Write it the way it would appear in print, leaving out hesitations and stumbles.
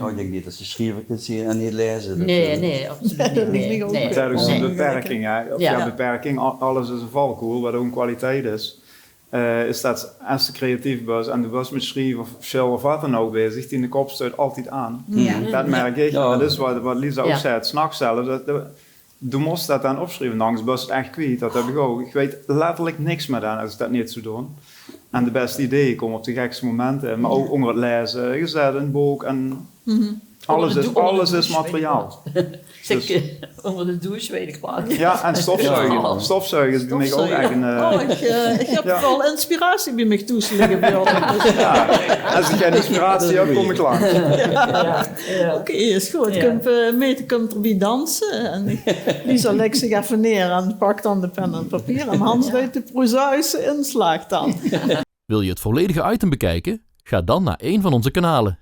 Ja, ik denk niet dat ze schrijven kunnen en niet lezen. Nee, absoluut niet. Het is ook zo'n beperking, hè. Of Ja. beperking, alles is een valkuil, wat ook een kwaliteit is. Is dat als de creatief was en de was met schrijven of shell of wat dan ook bezig, die in de kop stuit altijd aan. Ja. Dat merk ik. Ja. Dat is wat Lisa ook zei, 's nachts zelf. Du moest dat dan opschrijven, anders was het echt kwijt. Dat heb ik ook. Ik weet letterlijk niks meer aan als ik dat niet zou doen. En de beste ideeën komen op de gekste momenten. Maar ook onder het lezen, gezet in een boek en alles is materiaal. Zeg, onder de douche weet ik wat. Ja, en stofzuigen. Ja. Stofzuigen is bij mij ook echt een... Ik heb wel inspiratie bij mij toegelegd. Ja, als ik geen inspiratie heb, kom ik langs. Oké, is goed. Mete komt erbij dansen. En Lisa legt zich even neer en pakt dan de pen en papier. En Hans weet de prozaïsche inslag dan. Wil je het volledige item bekijken? Ga dan naar een van onze kanalen.